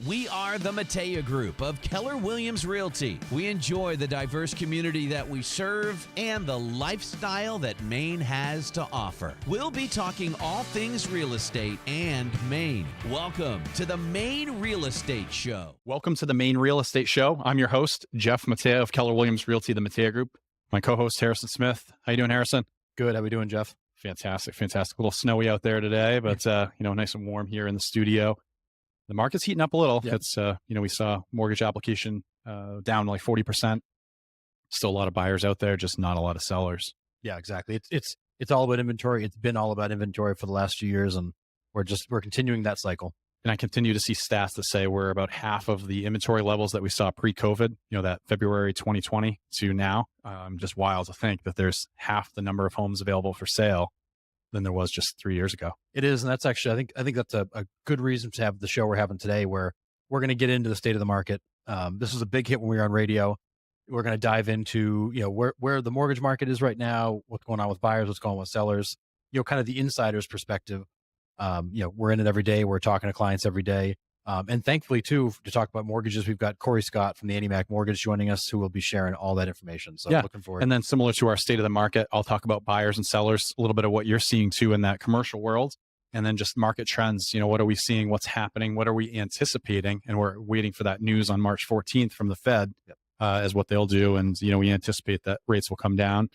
We are the Mateja Group of Keller Williams Realty. We enjoy the diverse community that we serve and the lifestyle that Maine has to offer. We'll be talking all things real estate and Maine. Welcome to the Maine Real Estate Show. Welcome to the Maine Real Estate Show. I'm your host, Jeff Mateja of Keller Williams Realty, the Mateja Group. My co-host, Harrison Smith. How you doing, Harrison? Good. How we doing, Jeff? Fantastic. A little snowy out there today, but nice and warm here in the studio. The market's heating up a little. Yep. It's we saw mortgage application down like 40%. Still a lot of buyers out there, just not a lot of sellers. Yeah, exactly. It's all about inventory. It's been all about inventory for the last few years, and we're continuing that cycle. And I continue to see stats that say we're about half of the inventory levels that we saw pre-COVID, that February 2020 to now. Just wild to think that there's half the number of homes available for sale than there was just 3 years ago. It is, and that's actually, I think that's a good reason to have the show we're having today, where we're going to get into the state of the market. This was a big hit when we were on radio. We're going to dive into, where the mortgage market is right now, what's going on with buyers, what's going on with sellers, kind of the insider's perspective. We're in it every day. We're talking to clients every day. And thankfully too, to talk about mortgages, we've got Corey Scott from the Annie Mac Mortgage joining us, who will be sharing all that information. So looking forward. And then similar to our state of the market, I'll talk about buyers and sellers, a little bit of what you're seeing too in that commercial world. And then just market trends, what are we seeing? What's happening? What are we anticipating? And we're waiting for that news on March 14th from the Fed as what they'll do. And, we anticipate that rates will come down.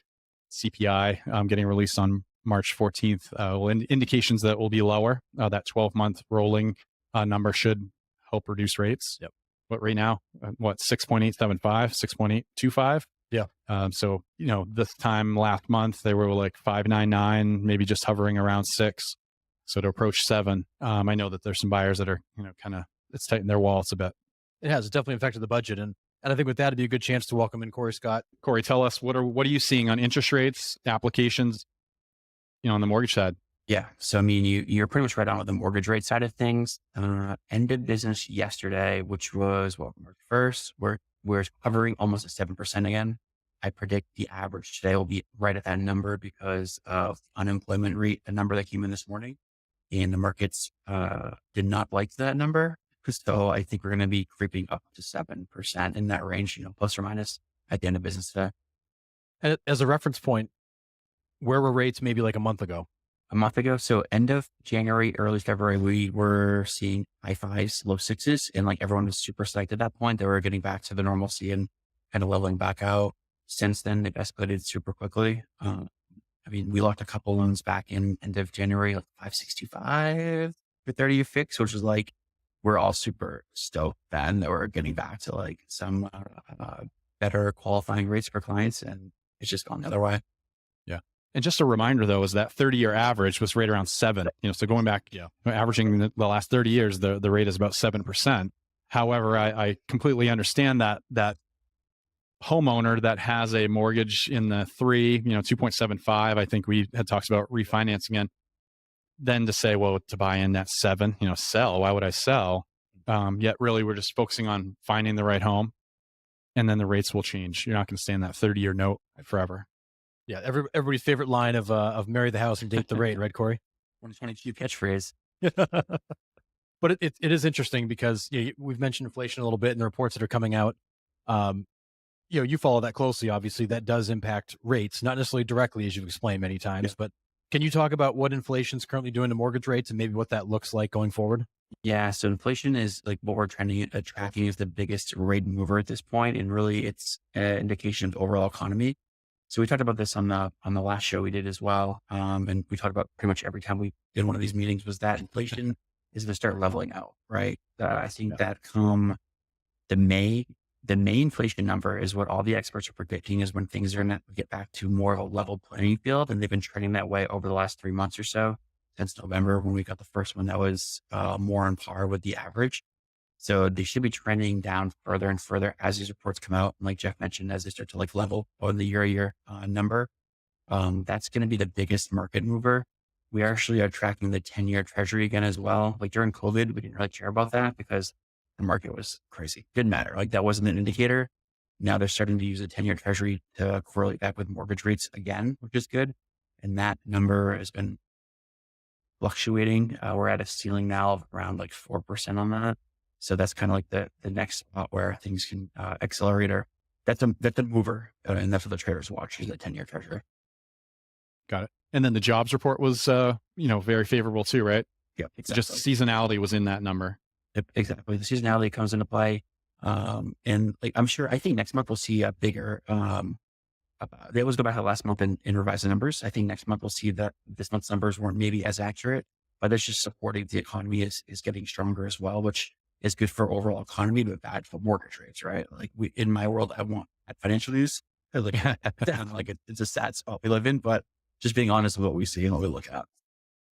CPI getting released on March 14th, indications that will be lower. That 12-month rolling number should help reduce rates. Yep. But right now, 6.875, 6.825? Yeah. So, this time last month, they were like 5.99, maybe just hovering around 6. So to approach 7, I know that there's some buyers that are, it's tightened their wallets a bit. It has. It definitely affected the budget. And I think with that, it'd be a good chance to welcome in Corey Scott. Corey, tell us, what are you seeing on interest rates, applications, on the mortgage side? Yeah. So, you're pretty much right on with the mortgage rate side of things. Ended business yesterday, which was March 1st. We're hovering almost at 7% again. I predict the average today will be right at that number because of unemployment rate, the number that came in this morning. And the markets did not like that number. So I think we're going to be creeping up to 7% in that range, plus or minus at the end of business today. And as a reference point, where were rates maybe like a month ago? So end of January, early February, we were seeing high 5s, low 6s, and like everyone was super psyched at that point. They were getting back to the normalcy and kind of leveling back out. Since then, they've escalated super quickly. We locked a couple loans back in end of January, like 565 for 30-year fix, which is like, we're all super stoked then that we're getting back to like some better qualifying rates for clients, and it's just gone the other way. Yeah. And just a reminder though, is that 30-year average was right around 7, so going back, averaging the last 30 years, the rate is about 7%. However, I completely understand that homeowner that has a mortgage in the 2.75, I think we had talked about refinancing in, then to say, well, to buy in that 7, sell, why would I sell? Yet really we're just focusing on finding the right home, and then the rates will change. You're not going to stay in that 30-year note forever. Yeah. Everybody's favorite line of marry the house and date the rate, right, Corey? 2022 catchphrase. But it is interesting because we've mentioned inflation a little bit in the reports that are coming out. You follow that closely. Obviously, that does impact rates, not necessarily directly, as you've explained many times. But can you talk about what inflation is currently doing to mortgage rates and maybe what that looks like going forward? Yeah. So inflation is like what we're tracking is the biggest rate mover at this point, and really it's an indication of the overall economy. So we talked about this on the last show we did as well. And we talked about pretty much every time we did one of these meetings was that inflation is going to start leveling out, right? I think that come the May inflation number is what all the experts are predicting is when things are going to get back to more of a level playing field. And they've been trending that way over the last 3 months or so, since November, when we got the first one that was more on par with the average. So they should be trending down further and further as these reports come out. And like Jeff mentioned, as they start to like level on the year number, that's going to be the biggest market mover. We actually are tracking the 10-year treasury again as well. Like during COVID, we didn't really care about that because the market was crazy. Didn't matter. Like that wasn't an indicator. Now they're starting to use the 10-year treasury to correlate back with mortgage rates again, which is good. And that number has been fluctuating. We're at a ceiling now of around like 4% on that. So that's kind of like the next spot where things can accelerate. Or that's a mover, and that's what the traders watch, is the 10-year treasury. Got it. And then the jobs report was, very favorable too, right? Yeah, Just exactly. seasonality was in that number. Yep, exactly. The seasonality comes into play. And like, I think next month we'll see a bigger, they always go back to last month and revise the numbers. I think next month we'll see that this month's numbers weren't maybe as accurate, but that's just supporting the economy is getting stronger as well, which is good for overall economy, but bad for mortgage rates, right? Like in my world, I want at financial news, like down, like it's a sad spot we live in, but just being honest with what we see and what we look at.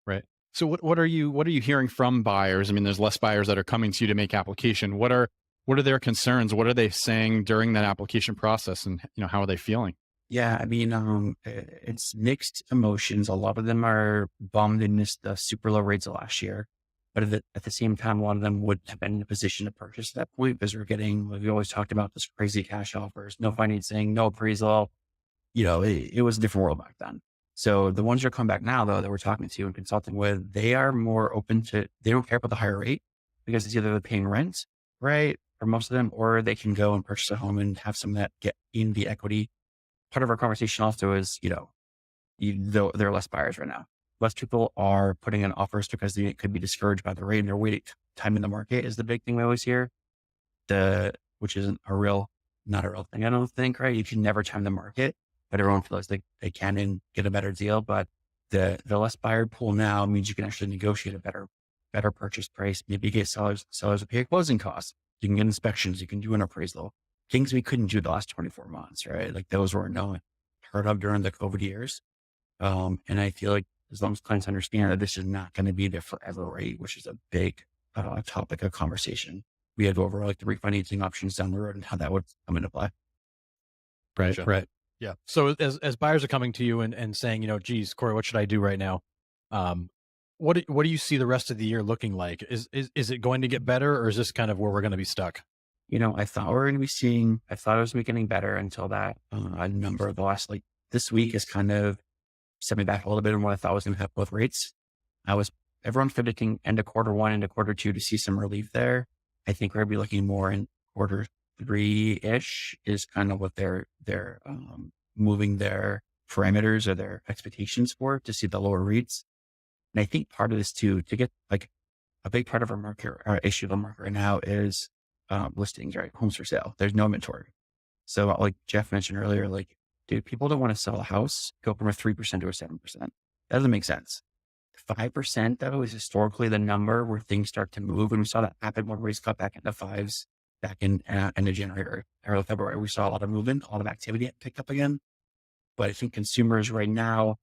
Right. So what are you hearing from buyers? I mean, there's less buyers that are coming to you to make application. What are their concerns? What are they saying during that application process, and how are they feeling? Yeah, I mean, it's mixed emotions. A lot of them are bummed and missed the super low rates of last year, but at the same time, a lot of them would have been in a position to purchase at that point because we always talked about this crazy cash offers, no financing, no appraisal. It was a different world back then. So the ones that come back now, though, that we're talking to and consulting with, they are more open they don't care about the higher rate because it's either they're paying rent, right, for most of them, or they can go and purchase a home and have some of that get in the equity. Part of our conversation also is, though there are less buyers right now. Less people are putting in offers because they could be discouraged by the rate, and their waiting time in the market is the big thing we always hear. Which isn't not a real thing, I don't think, right? You can never time the market, but everyone feels like they can and get a better deal. But the less buyer pool now means you can actually negotiate a better purchase price. Maybe get sellers to pay closing costs. You can get inspections. You can do an appraisal. Things we couldn't do the last 24 months, right? Like those were heard of during the COVID years. And I feel like as long as clients understand that this is not going to be their forever rate, which is a big topic of conversation, we had to go over like the refinancing options down the road and how that would come into play. Right. Sure. Right. Yeah. So as buyers are coming to you and saying, geez, Corey, what should I do right now? What do you see the rest of the year looking like? Is it going to get better, or is this kind of where we're going to be stuck? I thought I thought it was getting better until that number of the last, this week is kind of set me back a little bit on what I thought was going to happen with rates. Everyone's predicting end of quarter one, into quarter two to see some relief there. I think we're going to be looking more in quarter 3-ish is kind of what they're moving their parameters or their expectations for to see the lower rates. And I think part of this too, to get a big part of our market, our issue of the market right now is listings, right? Homes for sale. There's no inventory. So like Jeff mentioned earlier, dude, people don't want to sell a house, go from a 3% to a 7%. That doesn't make sense. 5% though is historically the number where things start to move. And we saw that happen when rates got back into fives back in end of January, early February. We saw a lot of movement, a lot of activity picked up again. But I think consumers right now,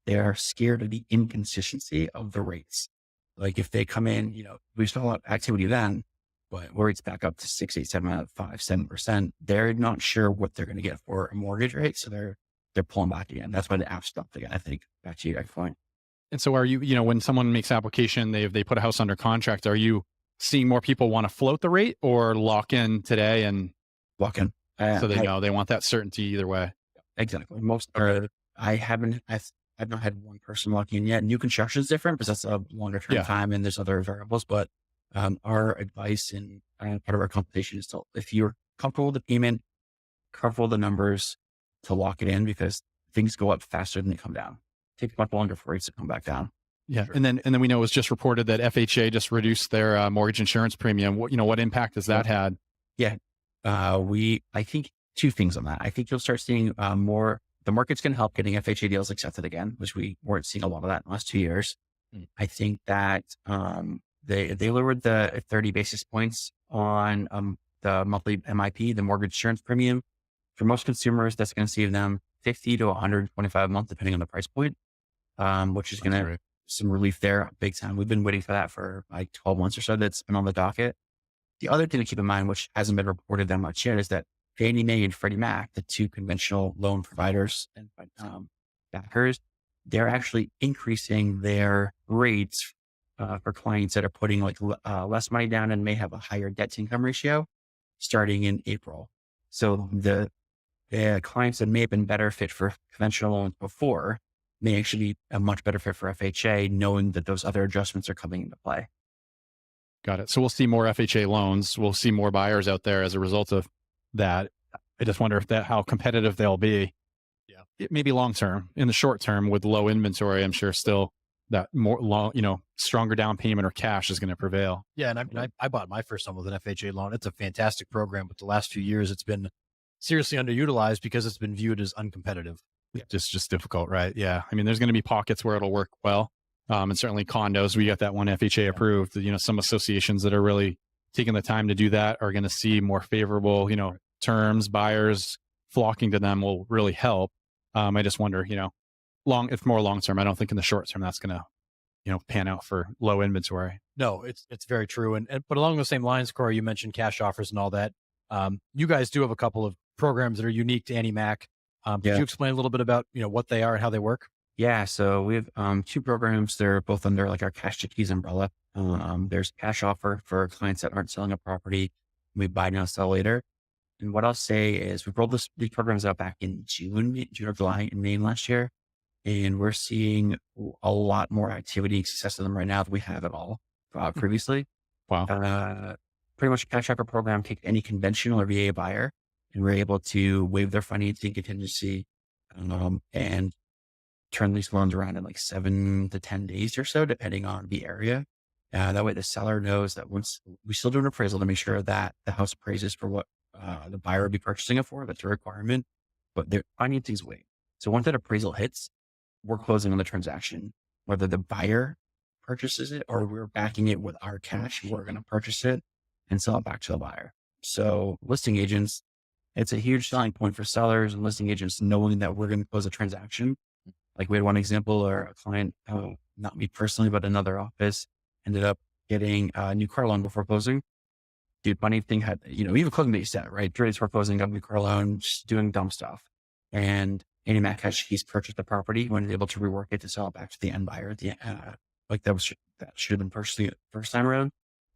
they are scared of the inconsistency of the rates. Like if they come in, we saw a lot of activity then, but where it's back up to 6, 8, 7, 5, 7%, they're not sure what they're going to get for a mortgage rate. So they're pulling back again. That's why the app stopped again, I think. Back to you, point. And so are you, when someone makes application, they put a house under contract, are you seeing more people want to float the rate or lock in today and Lock in? so they know they want that certainty either way? Exactly. I've not had one person locking in yet. New construction is different because that's a longer term time and there's other variables. But our advice and part of our compensation is to, if you're comfortable with the payment, comfortable with the numbers, to lock it in because things go up faster than they come down. It takes much longer for rates to come back down. Yeah. Sure. And then we know it was just reported that FHA just reduced their mortgage insurance premium. What impact has that had? Yeah. I think two things on that. I think you'll start seeing more. The market's going to help getting FHA deals accepted again, which we weren't seeing a lot of that in the last 2 years. I think that they lowered the 30 basis points on the monthly MIP, the mortgage insurance premium. For most consumers, that's going to save them $50 to $125 a month, depending on the price point, which is going to some relief there, big time. We've been waiting for that for 12 months or so. That's been on the docket. The other thing to keep in mind, which hasn't been reported that much yet, is that Fannie Mae and Freddie Mac, the two conventional loan providers and backers, they're actually increasing their rates for clients that are putting less money down and may have a higher debt to income ratio starting in April. So the clients that may have been better fit for conventional loans before may actually be a much better fit for FHA, knowing that those other adjustments are coming into play. Got it. So we'll see more FHA loans. We'll see more buyers out there as a result of that. I just wonder how competitive they'll be. Yeah. It may be long term. In the short term, with low inventory, I'm sure still that more long, stronger down payment or cash is going to prevail. Yeah, and I bought my first home with an FHA loan. It's a fantastic program, but the last few years it's been seriously underutilized because it's been viewed as uncompetitive. Just difficult, right? Yeah. I mean, there's going to be pockets where it'll work well. And certainly condos, we got that one FHA approved. Some associations that are really taking the time to do that are going to see more favorable, terms. Buyers flocking to them will really help. I just wonder, if more long term, I don't think in the short term that's going to, pan out for low inventory. No, it's very true. And but along those same lines, Corey, you mentioned cash offers and all that. You guys do have a couple of programs that are unique to Annie Mac. Could you explain a little bit about, what they are and how they work? Yeah. So we have two programs. They're both under like our Cash to Keys umbrella. There's cash offer for clients that aren't selling a property. We buy now, sell later. And what I'll say is we rolled these programs out back in June or July in Maine last year. And we're seeing a lot more activity and success of them right now than we have at all previously. Wow. Pretty much a cash offer program, take any conventional or VA buyer, and we're able to waive their financing contingency and turn these loans around in like 7 to 10 days or so, depending on the area. That way the seller knows that once we still do an appraisal to make sure that the house appraises for what the buyer would be purchasing it for. That's a requirement, but their financing's waived. So once that appraisal hits, we're closing on the transaction, whether the buyer purchases it or we're backing it with our cash. We're going to purchase it and sell it back to the buyer. So listing agents, it's a huge selling point for sellers and listing agents knowing that we're going to close a transaction. Like we had one example where a client, not me personally, but another office ended up getting a new car loan before closing. Dude, funny thing had, even closing date set, right? 3 days before closing, got a new car loan, just doing dumb stuff. And Annie Mac he's purchased the property when he's able to rework it to sell it back to the end buyer. That should have been purchased the first time around.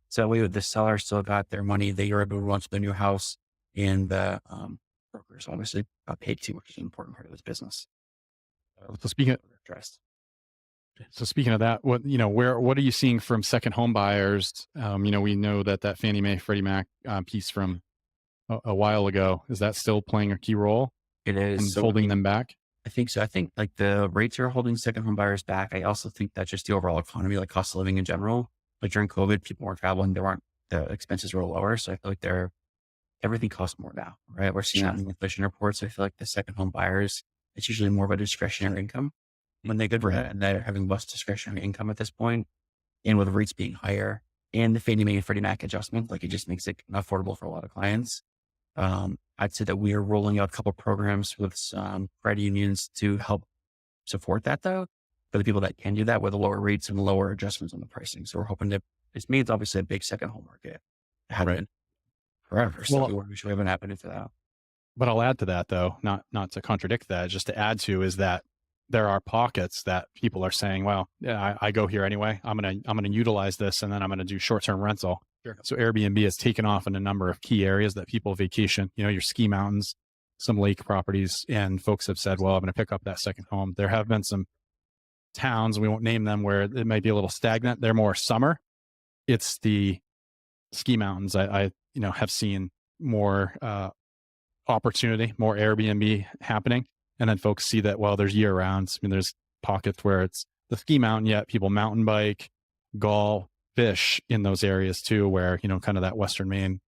So the seller still got their money. They were able to run to their new house, and the brokers obviously got paid too, which is an important part of this business. So speaking of that, what are you seeing from second home buyers? We know that Fannie Mae, Freddie Mac piece from a while ago, is that still playing a key role? It is. And holding them back? I think so. I think like the rates are holding second home buyers back. I also think that just the overall economy, like cost of living in general, like during COVID, people weren't traveling. The expenses were lower. So I feel like everything costs more now, right? We're seeing that in the inflation reports. So I feel like the second home buyers, it's usually more of a discretionary income when they get rent, and they're having less discretionary income at this point. And with rates being higher and the Fannie Mae and Freddie Mac adjustment, like it just makes it affordable for a lot of clients. I'd say that we are rolling out a couple of programs with some credit unions to help support that, though, for the people that can do that with the lower rates and lower adjustments on the pricing. So we're hoping it's obviously a big second home market. It hasn't been forever. So we wish we haven't happened into that. But I'll add to that, though, not to contradict that, just to add to is that there are pockets that people are saying, well, yeah, I go here anyway. I'm going to utilize this, and then I'm going to do short-term rental. Sure. So Airbnb has taken off in a number of key areas that people vacation, your ski mountains, some lake properties, and folks have said, well, I'm going to pick up that second home. There have been some towns, we won't name them, where it might be a little stagnant. They're more summer. It's the ski mountains. I have seen more opportunity, more Airbnb happening. And then folks see that, well, there's year rounds. I mean, there's pockets where it's the ski mountain, yet people mountain bike, golf, fish in those areas too, where, kind of that Western Maine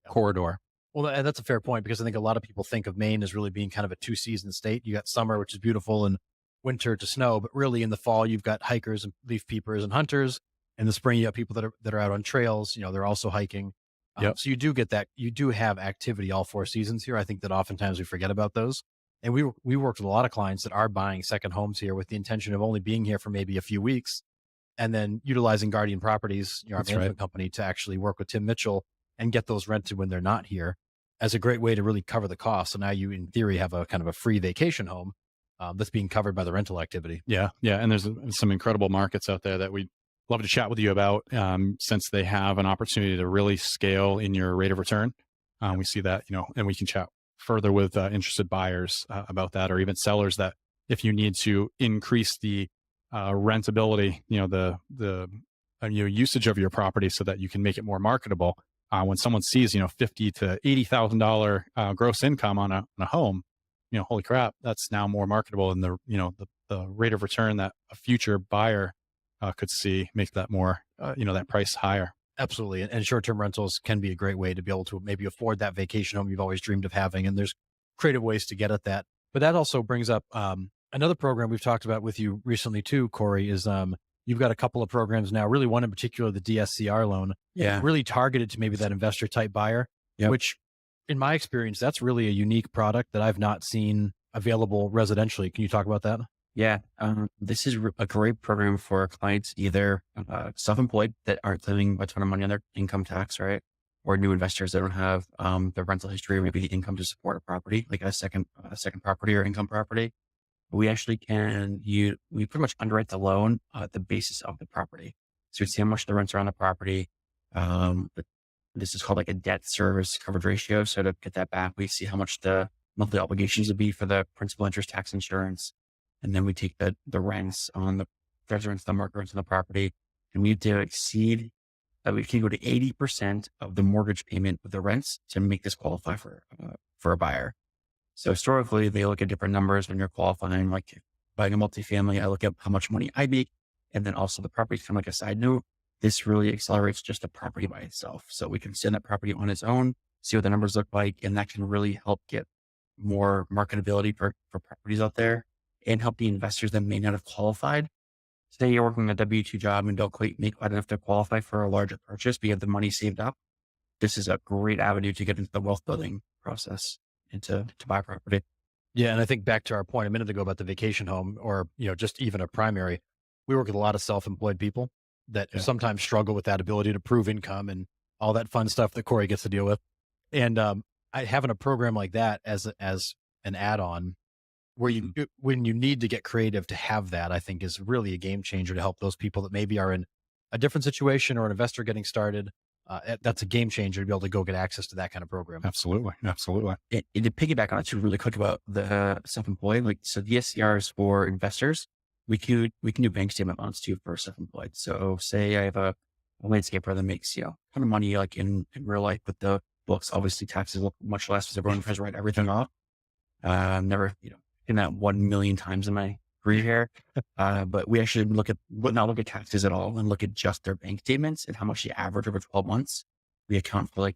corridor. Well, that's a fair point, because I think a lot of people think of Maine as really being kind of a 2-season state. You got summer, which is beautiful, and winter to snow, but really in the fall, you've got hikers and leaf peepers and hunters. In the spring, you have people that are out on trails, they're also hiking. So you do get that. You do have activity all 4 seasons here. I think that oftentimes we forget about those. And we worked with a lot of clients that are buying second homes here with the intention of only being here for maybe a few weeks, and then utilizing Guardian Properties, our management company, to actually work with Tim Mitchell and get those rented when they're not here, as a great way to really cover the cost. So now you, in theory, have a kind of a free vacation home that's being covered by the rental activity. Yeah. And there's some incredible markets out there that we'd love to chat with you about, since they have an opportunity to really scale in your rate of return. We see that, and we can chat further with interested buyers about that, or even sellers, that if you need to increase the rentability, the usage of your property so that you can make it more marketable. When someone sees, $50,000 to $80,000 gross income on a home, holy crap, that's now more marketable, and the rate of return that a future buyer could see makes that more, that price higher. Absolutely. And short-term rentals can be a great way to be able to maybe afford that vacation home you've always dreamed of having. And there's creative ways to get at that. But that also brings up another program we've talked about with you recently too, Corey, is you've got a couple of programs now, really one in particular, the DSCR loan, really targeted to maybe that investor type buyer, which in my experience, that's really a unique product that I've not seen available residentially. Can you talk about that? Yeah. This is a great program for clients, either self-employed that aren't living a ton of money on their income tax, right? Or new investors that don't have the rental history or maybe the income to support a property, like a second property or income property. We actually we pretty much underwrite the loan at the basis of the property. So we see how much the rents are on the property. But this is called like a debt service coverage ratio. So to get that back, we see how much the monthly obligations would be for the principal, interest, tax, insurance. And then we take the rents on the rents, the market rents on the property, and we have to exceed, we can go to 80% of the mortgage payment with the rents to make this qualify for a buyer. So historically, they look at different numbers when you're qualifying, like buying a multifamily. I look at how much money I make, and then also the property. Kind of like a side note, this really accelerates just the property by itself. So we can send that property on its own, see what the numbers look like, and that can really help get more marketability for properties out there, and help the investors that may not have qualified. Say you're working a W-2 job and don't quite make quite enough to qualify for a larger purchase, but you have the money saved up. This is a great avenue to get into the wealth building process and to buy property. Yeah. And I think back to our point a minute ago about the vacation home, or, just even a primary, we work with a lot of self-employed people that sometimes struggle with that ability to prove income and all that fun stuff that Corey gets to deal with. And having a program like that as an add-on, where when you need to get creative to have that, I think is really a game changer to help those people that maybe are in a different situation or an investor getting started. That's a game changer to be able to go get access to that kind of program. Absolutely. Absolutely. And to piggyback on it too, really quick about the self-employed, so the SCRs for investors, we can do bank statement loans too for self-employed. So say I have a landscaper that makes, kind of money like in real life with the books, obviously taxes look much less because everyone tries to write everything off. Never, in that 1 million times in my career here. But we actually not look at taxes at all and look at just their bank statements and how much they average over 12 months. We account for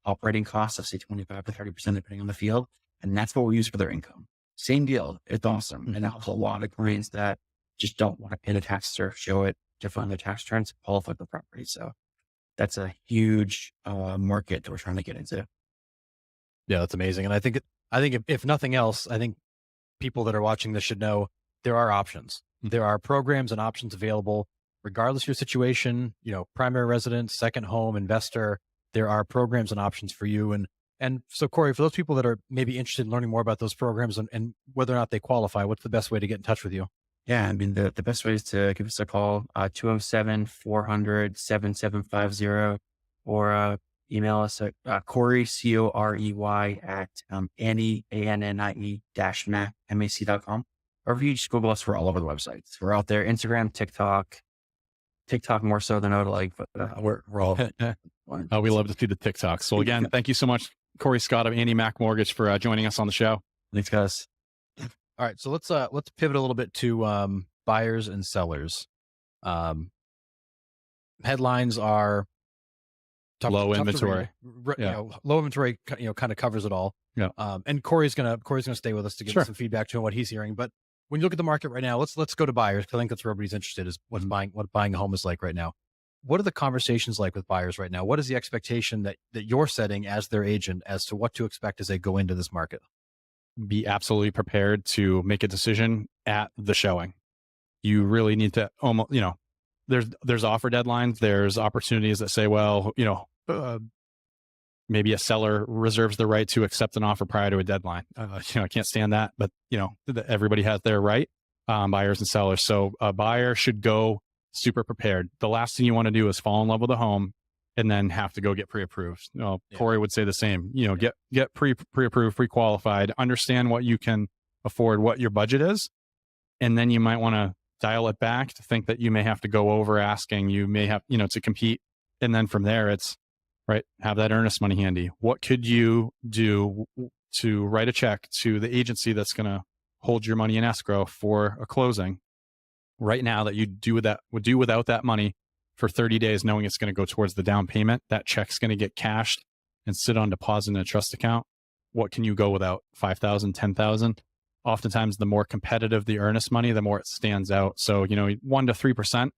operating costs of say 25 to 30%, depending on the field. And that's what we use for their income. Same deal. It's awesome. And it helps a lot of clients that just don't want to pay the taxes or show it to fund their tax returns to qualify for the property. So that's a huge market that we're trying to get into. Yeah, that's amazing. And I think if nothing else, I think people that are watching this should know there are options. There are programs and options available, regardless of your situation, primary residence, second home, investor. There are programs and options for you. And so, Corey, for those people that are maybe interested in learning more about those programs and whether or not they qualify, what's the best way to get in touch with you? Yeah, I mean, the best way is to give us a call, 207-400-7750, or email us at Corey, Corey, at ANNIE-MAC.com. Or if you just Google us, we're all over the websites. We're out there, Instagram, TikTok more so than I would like, but we're all. We love to see the TikToks. So again, thank you so much, Corey Scott of Annie Mac Mortgage, for joining us on the show. Thanks, guys. All right, so let's pivot a little bit to buyers and sellers. Headlines are low inventory. Low inventory, kind of covers it all. Yeah. And Corey's gonna stay with us to give us some feedback to what he's hearing. But when you look at the market right now, let's go to buyers. I think that's where everybody's interested, is what buying a home is like right now. What are the conversations like with buyers right now? What is the expectation that you're setting as their agent as to what to expect as they go into this market? Be absolutely prepared to make a decision at the showing. You really need to almost, there's offer deadlines. There's opportunities that say, well, maybe a seller reserves the right to accept an offer prior to a deadline. I can't stand that, but everybody has their right, buyers and sellers. So a buyer should go super prepared. The last thing you want to do is fall in love with a home and then have to go get pre-approved. Corey would say the same, get pre-approved, pre-qualified, understand what you can afford, what your budget is. And then you might want to dial it back to think that you may have to go over asking, you may have, to compete. And then from there, it's right, have that earnest money handy. What could you do to write a check to the agency that's going to hold your money in escrow for a closing right now that would do without that money for 30 days, knowing it's going to go towards the down payment? That check's going to get cashed and sit on deposit in a trust account. What can you go without? 5,000, 10,000? Oftentimes, the more competitive the earnest money, the more it stands out. So, 1 to 3%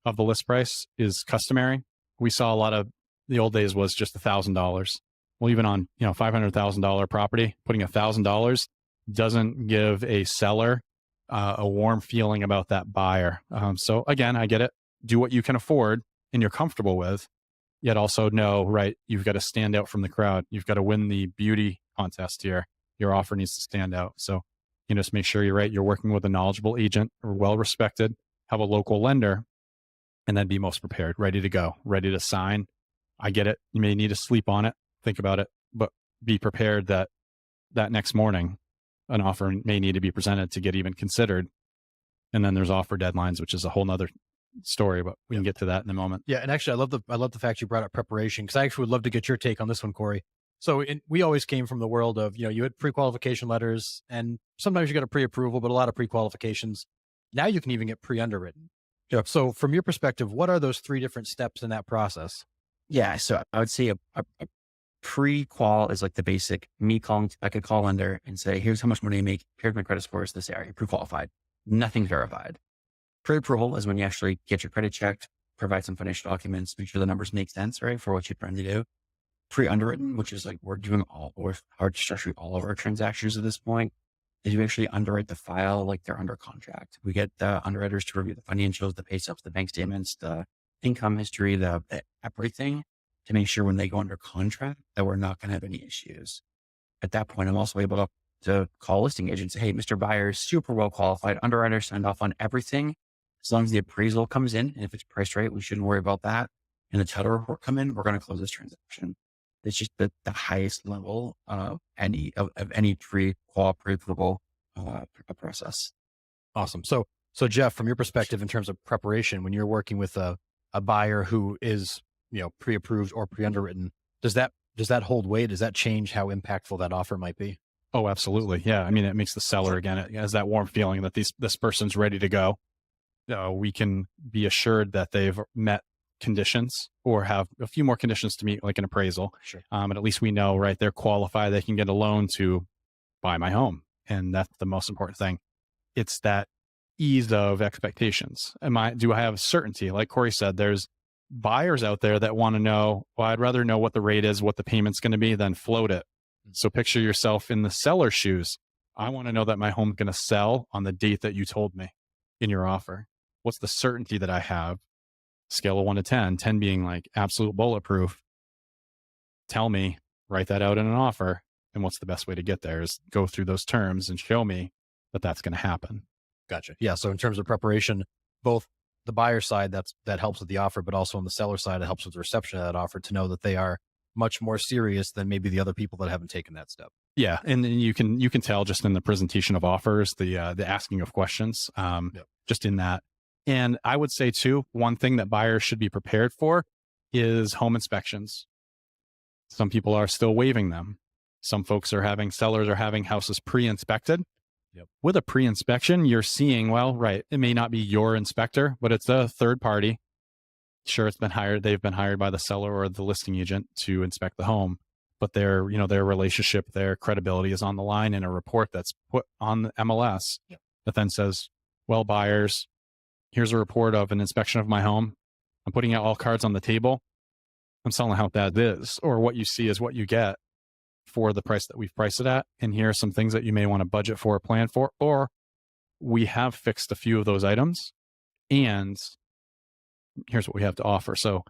of the list price is customary. We saw a lot of the old days was just $1,000. Well, even on, $500,000 property, putting $1,000 doesn't give a seller a warm feeling about that buyer. So again, I get it. Do what you can afford and you're comfortable with, yet also know, right, you've got to stand out from the crowd. You've got to win the beauty contest here. Your offer needs to stand out. So, just make sure you're right. You're working with a knowledgeable agent or well-respected, have a local lender, and then be most prepared, ready to go, ready to sign. I get it. You may need to sleep on it, think about it, but be prepared that next morning, an offer may need to be presented to get even considered. And then there's offer deadlines, which is a whole nother story, but we can get to that in a moment. Yeah. And actually, I love the fact you brought up preparation, because I actually would love to get your take on this one, Corey. So we always came from the world of, you had pre-qualification letters, and sometimes you got a pre-approval, but a lot of pre-qualifications. Now you can even get pre-underwritten. Yep. So from your perspective, what are those 3 different steps in that process? Yeah. So I would say a pre-qual is like the basic. I could call lender and say, here's how much money I make. Here's my credit scores, this area, pre-qualified, nothing verified. Pre-approval is when you actually get your credit checked, provide some financial documents, make sure the numbers make sense, right, for what you're trying to do. Pre-underwritten, which is like we're structuring all of our transactions at this point, is you actually underwrite the file like they're under contract. We get the underwriters to review the financials, the pay stubs, the bank statements, the income history, the everything, to make sure when they go under contract that we're not going to have any issues. At that point, I'm also able to call listing agents, say, hey, Mr. Buyer is super well qualified, underwriter signed off on everything. As long as the appraisal comes in, and if it's priced right, we shouldn't worry about that. And the title report come in, we're going to close this transaction. It's just the highest level of any pre-qual, pre-approval process. Awesome. So Jeff, from your perspective in terms of preparation, when you're working with a buyer who is, pre-approved or pre-underwritten, does that hold weight? Does that change how impactful that offer might be? Oh, absolutely. Yeah. I mean, it makes the seller, again, it has that warm feeling that this person's ready to go. We can be assured that they've met conditions or have a few more conditions to meet, like an appraisal. Sure. And at least we know, right, they're qualified. They can get a loan to buy my home. And that's the most important thing. It's that ease of expectations. Do I have certainty? Like Corey said, there's buyers out there that want to know, well, I'd rather know what the rate is, what the payment's going to be, than float it. So picture yourself in the seller's shoes. I want to know that my home's going to sell on the date that you told me in your offer. What's the certainty that I have? Scale of 1 to 10, 10 being like absolute bulletproof. Tell me, write that out in an offer. And what's the best way to get there is go through those terms and show me that that's going to happen. Gotcha. Yeah. So in terms of preparation, both the buyer side, that helps with the offer, but also on the seller side, it helps with the reception of that offer to know that they are much more serious than maybe the other people that haven't taken that step. Yeah. And then you can tell just in the presentation of offers, the asking of questions, just in that. And I would say too, one thing that buyers should be prepared for is home inspections. Some people are still waiving them. Some sellers are having houses pre-inspected. Yep. With a pre-inspection, you're seeing, well, right, it may not be your inspector, but it's a third party. Sure, they've been hired by the seller or the listing agent to inspect the home, but their relationship, their credibility is on the line in a report that's put on the MLS that then says, well, buyers, here's a report of an inspection of my home. I'm putting out all cards on the table. I'm selling how that is, or what you see is what you get for the price that we've priced it at. And here are some things that you may want to budget for or plan for, or we have fixed a few of those items and here's what we have to offer. So,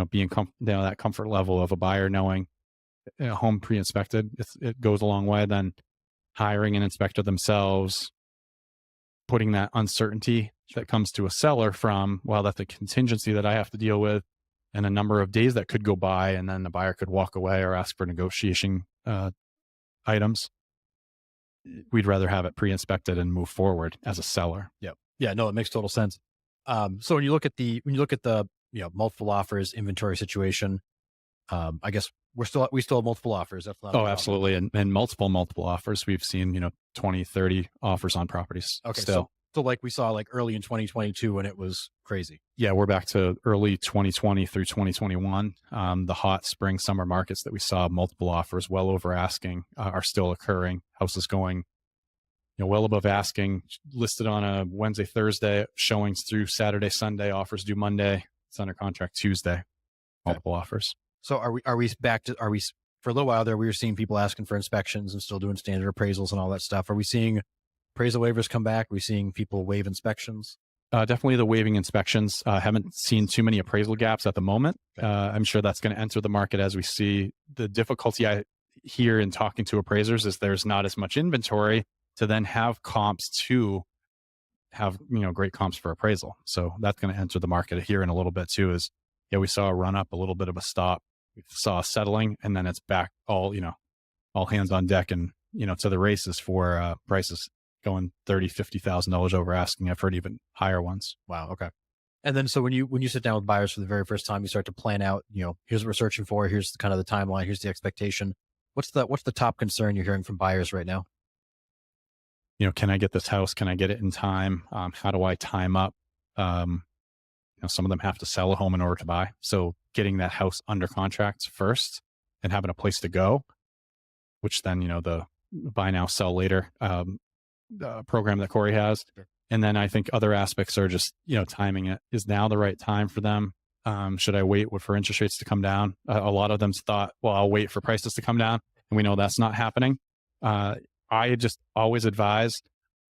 being that comfort level of a buyer knowing a home pre-inspected, it goes a long way. Then hiring an inspector themselves, putting that uncertainty that comes to a seller from, well, that's a contingency that I have to deal with and a number of days that could go by, and then the buyer could walk away or ask for negotiation items. We'd rather have it pre-inspected and move forward as a seller. Yeah. Yeah, no, it makes total sense. So when you look at the multiple offers inventory situation, I guess we still have multiple offers. That's not a Oh, problem. absolutely. And multiple offers. We've seen, 20, 30 offers on properties Okay, still. so like we saw like early in 2022 when it was crazy. Yeah, we're back to early 2020 through 2021. The hot spring summer markets that we saw multiple offers well over asking are still occurring. Houses going, well above asking, listed on a Wednesday, Thursday, showings through Saturday, Sunday, offers due Monday. It's under contract Tuesday. Multiple offers. So are we for a little while there, we were seeing people asking for inspections and still doing standard appraisals and all that stuff. Are we seeing appraisal waivers come back? Are we seeing people waive inspections? Definitely the waiving inspections. Haven't seen too many appraisal gaps at the moment. Okay. I'm sure that's going to enter the market as we see. The difficulty I hear in talking to appraisers is there's not as much inventory to then have comps to have, great comps for appraisal. So that's going to enter the market here in a little bit too. We saw a run up, a little bit of a stop. We saw a settling, and then it's back all hands on deck and, to the races for prices going $30,000-$50,000 over asking. I've heard even higher ones. Wow. Okay. And then, so when you sit down with buyers for the very first time, you start to plan out, here's what we're searching for. Here's kind of the timeline. Here's the expectation. What's the top concern you're hearing from buyers right now? Can I get this house? Can I get it in time? How do I time up? Some of them have to sell a home in order to buy. So getting that house under contract first and having a place to go, which then, the buy now, sell later program that Corey has. Sure. And then I think other aspects are just, timing it. Is now the right time for them? Should I wait for interest rates to come down? A lot of them thought, well, I'll wait for prices to come down. And we know that's not happening. I just always advise,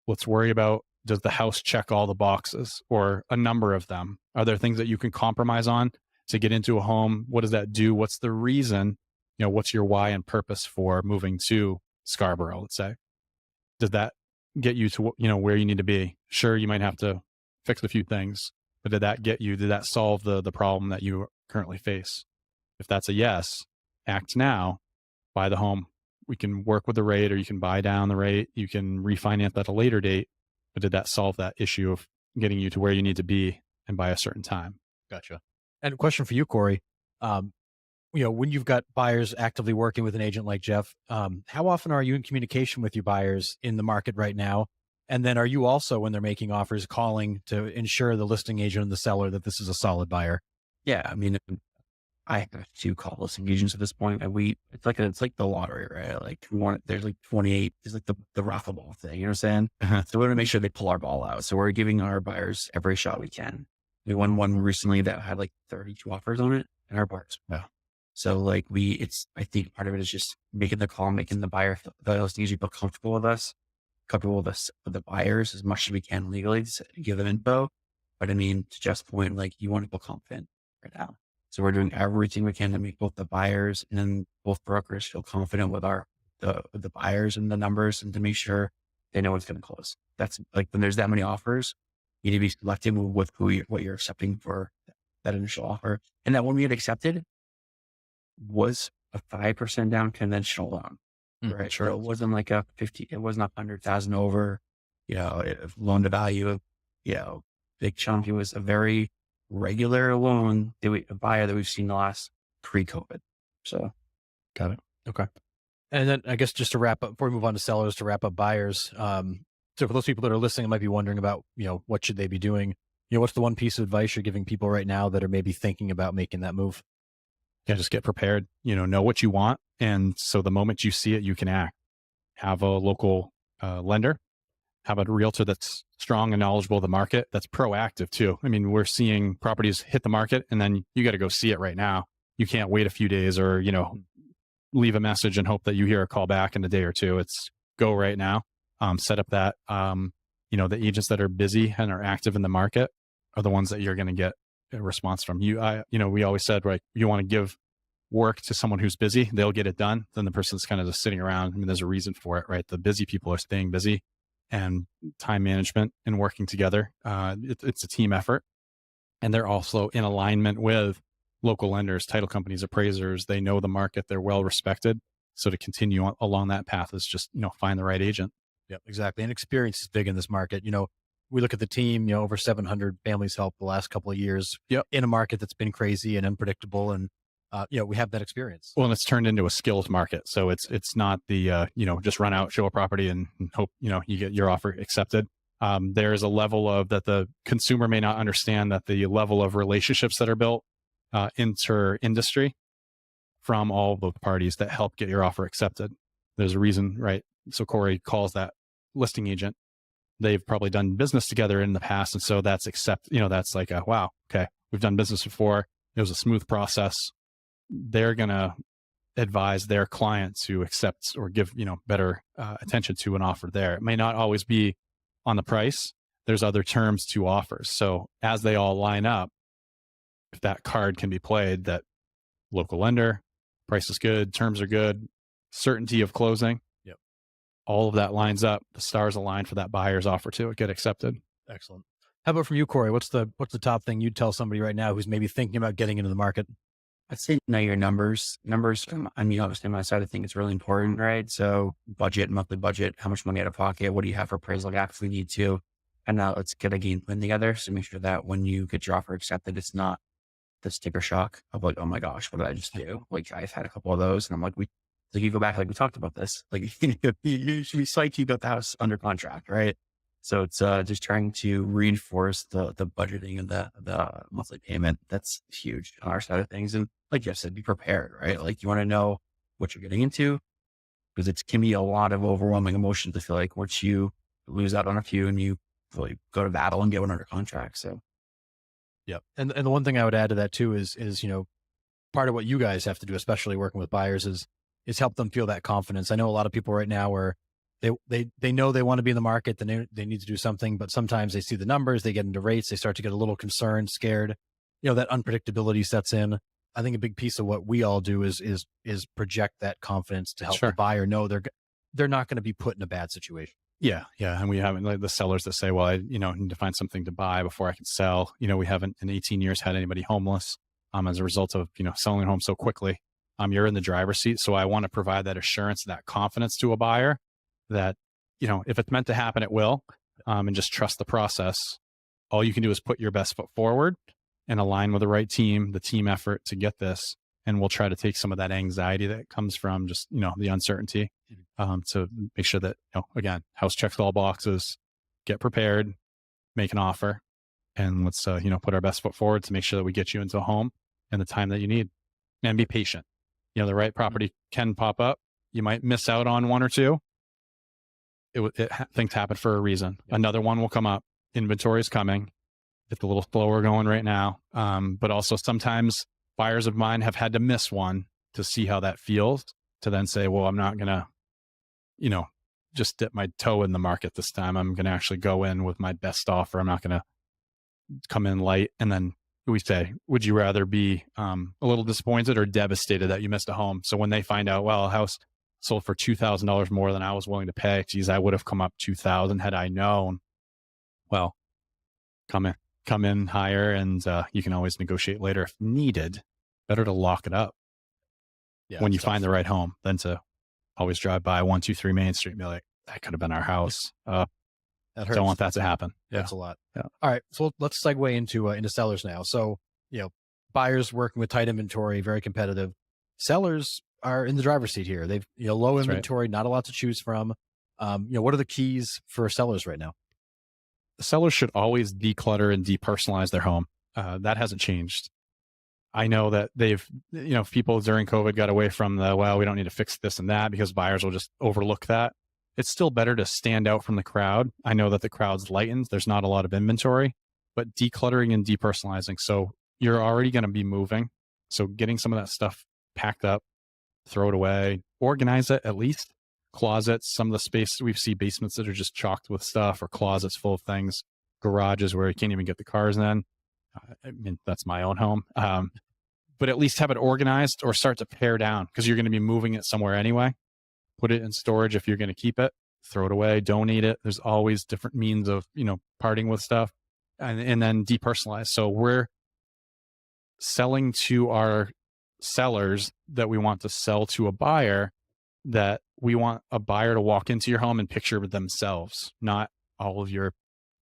let's worry about, does the house check all the boxes or a number of them? Are there things that you can compromise on to get into a home? What does that do? What's the reason? What's your why and purpose for moving to Scarborough, let's say? Does that get you to, where you need to be? Sure, you might have to fix a few things, but did that solve the problem that you currently face? If that's a yes, act now, buy the home. We can work with the rate, or you can buy down the rate. You can refinance at a later date. But did that solve that issue of getting you to where you need to be and by a certain time? Gotcha. And a question for you, Corey. When you've got buyers actively working with an agent like Jeff, how often are you in communication with your buyers in the market right now? And then are you also, when they're making offers, calling to ensure the listing agent and the seller that this is a solid buyer? Yeah. I mean, I have to call listing agents at this point. And it's like the lottery, right? Like there's like 28 is like the raffle ball thing. You know what I'm saying? So we want to make sure they pull our ball out. So we're giving our buyers every shot we can. We won one recently that had like 32 offers on it, and our buyers. Yeah. So I think part of it is just making the call, making the buyer, the listing agent feel comfortable with us, comfortable with us, with the buyers as much as we can legally to give them info. But I mean, to Jeff's point, like, you want to feel confident right now. So we're doing everything we can to make both the buyers and then both brokers feel confident with the buyers and the numbers, and to make sure they know it's going to close. That's like, when there's that many offers, you need to be selective with what you're accepting for that initial offer. And that one we had accepted was a 5% down conventional loan, right? Sure. So it wasn't like it wasn't 100,000 over, loan to value of, big chunk. It was a very regular loan a buyer that we've seen the last pre-COVID. So. Got it. Okay. And then I guess just to wrap up, before we move on to sellers, to wrap up buyers. So for those people that are listening, might be wondering about, what should they be doing? What's the one piece of advice you're giving people right now that are maybe thinking about making that move? Yeah, just get prepared, know what you want. And so the moment you see it, you can act. Have a local lender, have a realtor that's strong and knowledgeable of the market, that's proactive too. I mean, we're seeing properties hit the market and then you got to go see it right now. You can't wait a few days or, leave a message and hope that you hear a call back in a day or two. It's go right now. Set up that, the agents that are busy and are active in the market are the ones that you're going to get a response from. We always said, right, you want to give work to someone who's busy, they'll get it done. Then the person's kind of just sitting around. I mean, there's a reason for it, right? The busy people are staying busy, and time management and working together. It's a team effort. And they're also in alignment with local lenders, title companies, appraisers. They know the market. They're well respected. So to continue along that path is just, find the right agent. Yep, exactly. And experience is big in this market. we look at the team, over 700 families helped the last couple of years Yep. in a market that's been crazy and unpredictable. And, we have that experience. Well, and it's turned into a skills market. So it's not the, just run out, show a property and hope, you get your offer accepted. There's a level of that the consumer may not understand, that the level of relationships that are built inter-industry from all the parties that help get your offer accepted. There's a reason, right? So Corey calls that listing agent. They've probably done business together in the past. And so that's that's like wow, okay, we've done business before. It was a smooth process. They're going to advise their client to accept or give, better attention to an offer there. It may not always be on the price. There's other terms to offers. So as they all line up, if that card can be played, that local lender, price is good, terms are good, certainty of closing. Yep. All of that lines up. The stars align for that buyer's offer to get accepted. Excellent. How about from you, Corey? What's the top thing you'd tell somebody right now who's maybe thinking about getting into the market? I'd say know your numbers. Obviously, my side of things is really important, right? So budget, monthly budget, how much money out of pocket, what do you have for appraisal gap if we need to? And now let's get a game plan together. So make sure that when you get your offer accepted, it's not the sticker shock of like, oh my gosh, what did I just do? Like I've had a couple of those and I'm like, you go back, like we talked about this, like you should be psyched you got the house under contract, right? So it's just trying to reinforce the budgeting and the monthly payment. That's huge on our side of things. And like Jeff said, be prepared, right? Like you want to know what you're getting into, because it can be a lot of overwhelming emotions to feel like once you lose out on a few and you really go to battle and get one under contract. So. Yep. And the one thing I would add to that too is, part of what you guys have to do, especially working with buyers, is help them feel that confidence. I know a lot of people right now where they know they want to be in the market, then they need to do something, but sometimes they see the numbers, they get into rates, they start to get a little concerned, scared, that unpredictability sets in. I think a big piece of what we all do is project that confidence to help the buyer know they're not going to be put in a bad situation. Yeah. And we haven't, like the sellers that say, well, I, need to find something to buy before I can sell. We haven't in 18 years had anybody homeless as a result of, selling a home so quickly. You're in the driver's seat. So I want to provide that assurance, that confidence to a buyer that, if it's meant to happen, it will, and just trust the process. All you can do is put your best foot forward and align with the right team, the team effort to get this. And we'll try to take some of that anxiety that comes from just, the uncertainty, to make sure that, again, house checks all boxes, get prepared, make an offer, and let's, put our best foot forward to make sure that we get you into a home in the time that you need, and be patient. The right property can pop up. You might miss out on one or two. Things happen for a reason. Yep. Another one will come up. Inventory is coming. It's a little slower going right now. But also sometimes buyers of mine have had to miss one to see how that feels, to then say, well, I'm not going to, just dip my toe in the market this time. I'm going to actually go in with my best offer. I'm not going to come in light. And then we say, would you rather be a little disappointed or devastated that you missed a home? So when they find out, well, a house sold for $2,000 more than I was willing to pay, geez, I would have come up $2,000 had I known. Well, come in higher, and you can always negotiate later if needed. Better to lock it up when you find the right home than to always drive by 123 Main Street and be like, that could have been our house. That hurts. Don't want that to happen. Yeah. That's a lot. Yeah. All right. So let's segue into sellers now. So, buyers working with tight inventory, very competitive. Sellers are in the driver's seat here. They've, low inventory, not a lot to choose from. What are the keys for sellers right now? Sellers should always declutter and depersonalize their home. That hasn't changed. I know that people during COVID got away from we don't need to fix this and that because buyers will just overlook that. It's still better to stand out from the crowd. I know that the crowd's lightened. There's not a lot of inventory, but decluttering and depersonalizing. So you're already going to be moving. So getting some of that stuff packed up, throw it away, organize it at least. Closets, some of the space, we see basements that are just chocked with stuff, or closets full of things, garages where you can't even get the cars in. I mean, that's my own home. But at least have it organized or start to pare down, because you're going to be moving it somewhere anyway. Put it in storage if you're going to keep it, throw it away, donate it. There's always different means of, parting with stuff, and then depersonalize. So we're selling to our sellers that we want to sell to a buyer, that we want a buyer to walk into your home and picture themselves, not all of your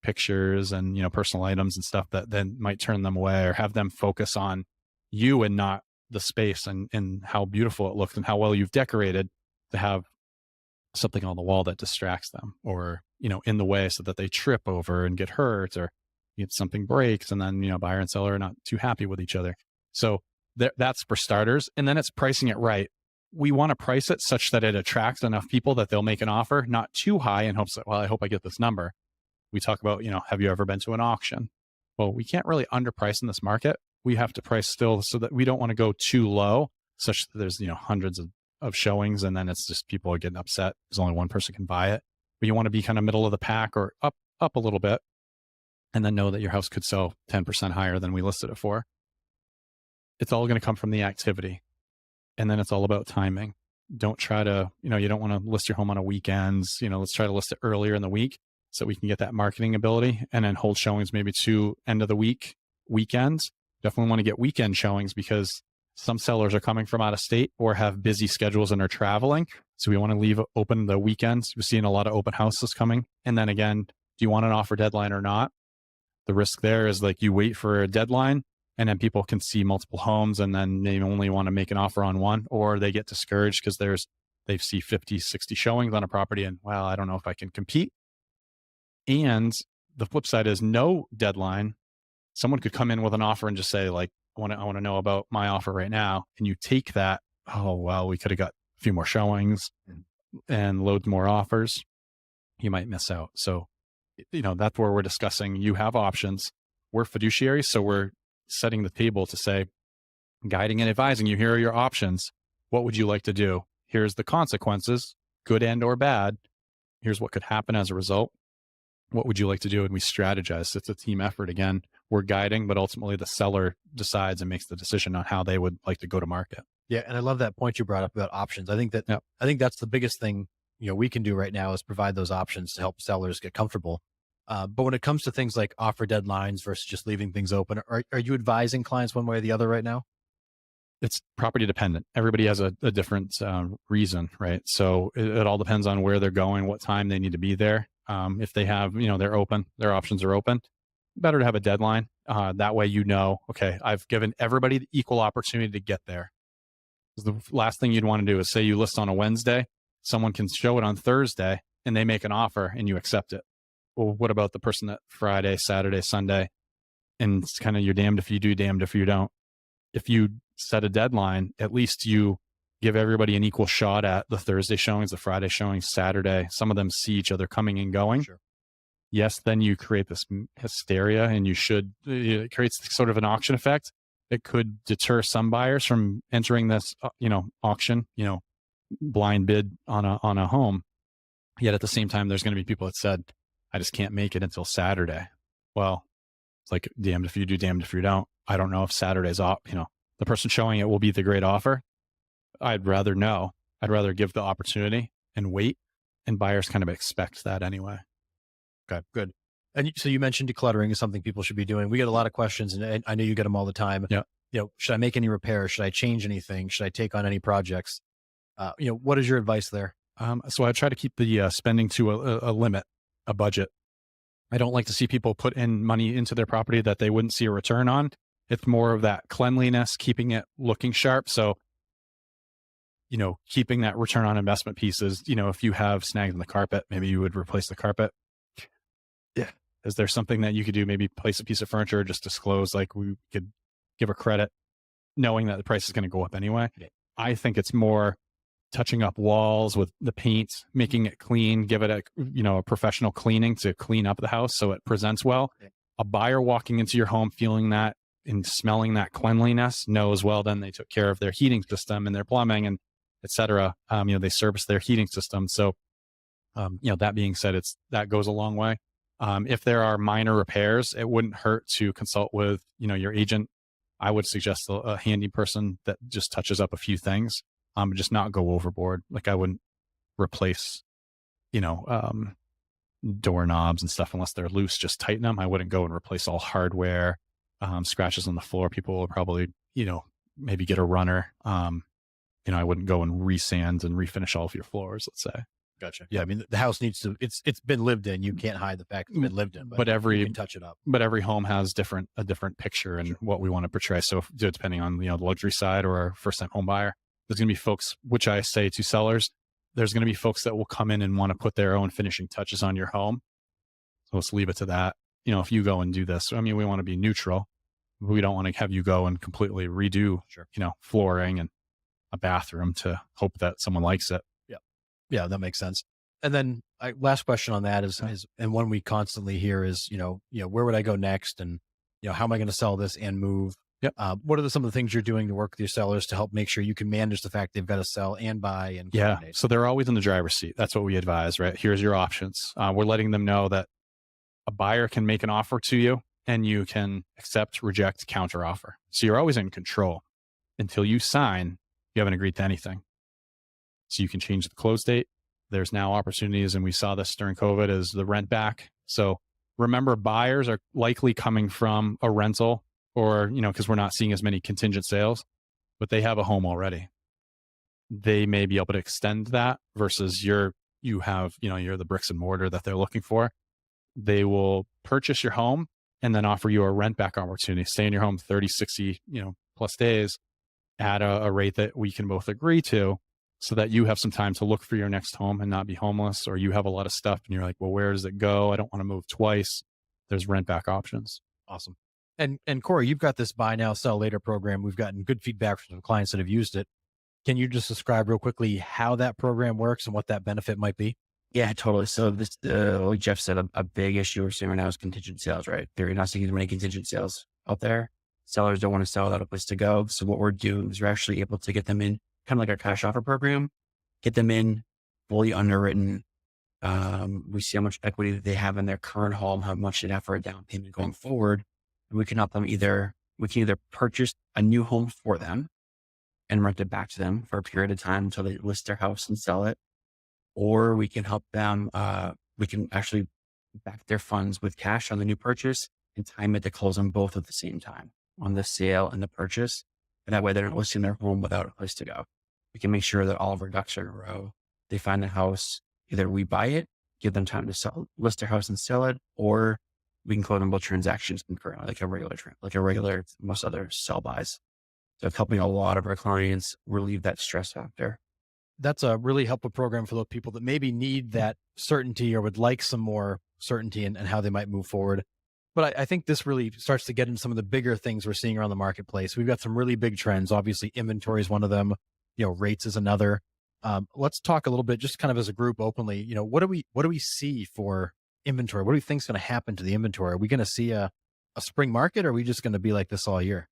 pictures and, personal items and stuff that then might turn them away, or have them focus on you and not the space and how beautiful it looks and how well you've decorated, to have something on the wall that distracts them, or, in the way, so that they trip over and get hurt, or something breaks, and then, buyer and seller are not too happy with each other. So that's for starters. And then it's pricing it right. We want to price it such that it attracts enough people that they'll make an offer, not too high in hopes that, well, I hope I get this number. We talk about, have you ever been to an auction? Well, we can't really underprice in this market. We have to price still, so that we don't want to go too low, such that there's, hundreds of showings, and then it's just people are getting upset because only one person can buy it. But you want to be kind of middle of the pack, or up a little bit, and then know that your house could sell 10% higher than we listed it for. It's all going to come from the activity. And then it's all about timing. Don't try to, you don't want to list your home on a weekends. Let's try to list it earlier in the week so we can get that marketing ability, and then hold showings maybe to end of the week, weekends. Definitely want to get weekend showings, because some sellers are coming from out of state or have busy schedules and are traveling. So we want to leave open the weekends. We're seeing a lot of open houses coming. And then again, do you want an offer deadline or not? The risk there is, like, you wait for a deadline, and then people can see multiple homes, and then they only want to make an offer on one, or they get discouraged because they see 50, 60 showings on a property, and, well, I don't know if I can compete. And the flip side is no deadline. Someone could come in with an offer and just say, like, I want to know about my offer right now. And you take that, oh, well, we could have got a few more showings and loads more offers. You might miss out. So, that's where we're discussing, you have options. We're fiduciaries, so we're setting the table to say, guiding and advising you, here are your options. What would you like to do? Here's the consequences, good and or bad. Here's what could happen as a result. What would you like to do? And we strategize. It's a team effort. Again, we're guiding, but ultimately the seller decides and makes the decision on how they would like to go to market. Yeah. And I love that point you brought up about options. I think that's the biggest thing, we can do right now, is provide those options to help sellers get comfortable. But when it comes to things like offer deadlines versus just leaving things open, are you advising clients one way or the other right now? It's property dependent. Everybody has a different reason, right? So it all depends on where they're going, what time they need to be there. If they have, they're open, their options are open, better to have a deadline. That way, okay, I've given everybody the equal opportunity to get there. The last thing you'd want to do is say you list on a Wednesday, someone can show it on Thursday, and they make an offer and you accept it. Well, what about the person that Friday, Saturday, Sunday? And it's kind of, you're damned if you do, damned if you don't. If you set a deadline, at least you give everybody an equal shot at the Thursday showings, the Friday showings, Saturday. Some of them see each other coming and going. Sure. Yes, then you create this hysteria, and it creates sort of an auction effect. It could deter some buyers from entering this, auction, blind bid on a home. Yet at the same time, there's going to be people that said, I just can't make it until Saturday. Well, it's like, damned if you do, damned if you don't. I don't know if Saturday's off, the person showing it will be the great offer. I'd rather know. I'd rather give the opportunity and wait. And buyers kind of expect that anyway. Okay, good. And so you mentioned decluttering is something people should be doing. We get a lot of questions, and I know you get them all the time. Yeah. Should I make any repairs? Should I change anything? Should I take on any projects? What is your advice there? So I try to keep the spending to a limit, a budget. I don't like to see people put in money into their property that they wouldn't see a return on. It's more of that cleanliness, keeping it looking sharp. So, keeping that return on investment pieces, if you have snags in the carpet, maybe you would replace the carpet. Yeah. Is there something that you could do? Maybe place a piece of furniture, or just disclose, like, we could give a credit knowing that the price is going to go up anyway. Yeah. I think it's more touching up walls with the paint, making it clean, give it a professional cleaning to clean up the house so it presents well. Yeah. A buyer walking into your home feeling that and smelling that cleanliness knows, well, then they took care of their heating system and their plumbing and et cetera. They service their heating system. So, that being said, that goes a long way. If there are minor repairs, it wouldn't hurt to consult with, your agent. I would suggest a handy person that just touches up a few things, just not go overboard. Like, I wouldn't replace, doorknobs and stuff unless they're loose, just tighten them. I wouldn't go and replace all hardware, scratches on the floor. People will probably, maybe get a runner. I wouldn't go and resand and refinish all of your floors, let's say. Gotcha. Yeah, I mean, the house needs to. It's been lived in. You can't hide the fact it's been lived in. But you can touch it up. But every home has a different picture and what we want to portray. So depending on the luxury side or our first time home buyer, there's going to be folks, which I say to sellers, there's going to be folks that will come in and want to put their own finishing touches on your home. So let's leave it to that. If you go and do this, I mean, we want to be neutral. We don't want to have you go and completely redo, flooring and a bathroom to hope that someone likes it. Yeah, that makes sense. And then last question on that is, and one we constantly hear is, where would I go next? And, how am I going to sell this and move? Yep. What are some of the things you're doing to work with your sellers to help make sure you can manage the fact they've got to sell and buy and coordinate? So they're always in the driver's seat. That's what we advise, right? Here's your options. We're letting them know that a buyer can make an offer to you and you can accept, reject, counter offer. So you're always in control until you sign. You haven't agreed to anything. So you can change the close date. There's now opportunities, and we saw this during COVID, is the rent back. So remember, buyers are likely coming from a rental or, because we're not seeing as many contingent sales, but they have a home already. They may be able to extend that versus you're the bricks and mortar that they're looking for. They will purchase your home and then offer you a rent back opportunity. Stay in your home 30, 60, plus days at a rate that we can both agree to, so that you have some time to look for your next home and not be homeless, or you have a lot of stuff and you're like, well, where does it go? I don't want to move twice. There's rent back options. Awesome. And Corey, you've got this buy now, sell later program. We've gotten good feedback from some clients that have used it. Can you just describe real quickly how that program works and what that benefit might be? Yeah, totally. So this, like Jeff said, a big issue we're seeing right now is contingent sales, right? You're not seeing as many contingent sales out there. Sellers don't want to sell without a place to go. So what we're doing is we're actually able to get them in, kind of like our cash offer program, get them in fully underwritten. We see how much equity that they have in their current home, how much they have for a down payment going forward. And we can help them either purchase a new home for them and rent it back to them for a period of time until they list their house and sell it. Or we can help them, we can actually back their funds with cash on the new purchase and time it to close them both at the same time on the sale and the purchase. And that way they're not listing their home without a place to go. We can make sure that all of our ducks are in a row. They find the house, either we buy it, give them time to list their house and sell it, or we can close them both transactions concurrently, like a regular, most other sell buys. So it's helping a lot of our clients relieve that stress factor. That's a really helpful program for those people that maybe need that certainty or would like some more certainty in how they might move forward. But I think this really starts to get into some of the bigger things we're seeing around the marketplace. We've got some really big trends. Obviously, inventory is one of them. Rates is another. Let's talk a little bit, just kind of as a group openly, what do we see for inventory? What do we think is going to happen to the inventory? Are we going to see a spring market, or are we just going to be like this all year?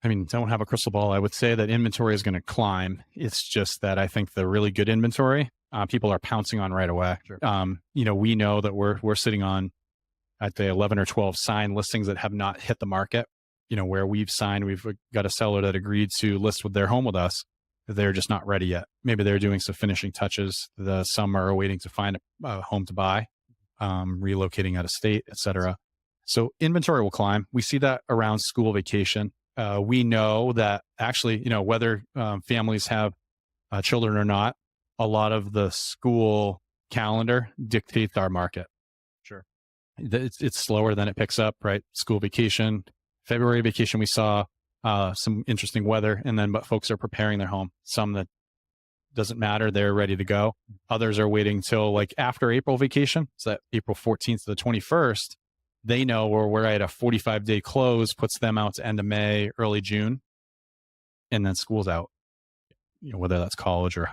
I mean, don't have a crystal ball. I would say that inventory is going to climb. It's just that I think the really good inventory, people are pouncing on right away. Sure. We know that we're sitting on, I'd say 11 or 12 signed listings that have not hit the market. Where we've signed, we've got a seller that agreed to list with their home with us. They're just not ready yet. Maybe they're doing some finishing touches. Some are waiting to find a home to buy, relocating out of state, et cetera. So inventory will climb. We see that around school vacation. We know that actually, whether families have children or not, a lot of the school calendar dictates our market. Sure. It's slower than it picks up, right? School vacation, February vacation, we saw some interesting weather, but folks are preparing their home. Some that doesn't matter, they're ready to go. Others are waiting till like after April vacation. So that April 14th to the 21st, they know we're at a 45-day close, puts them out to end of May, early June, and then school's out. Whether that's college or,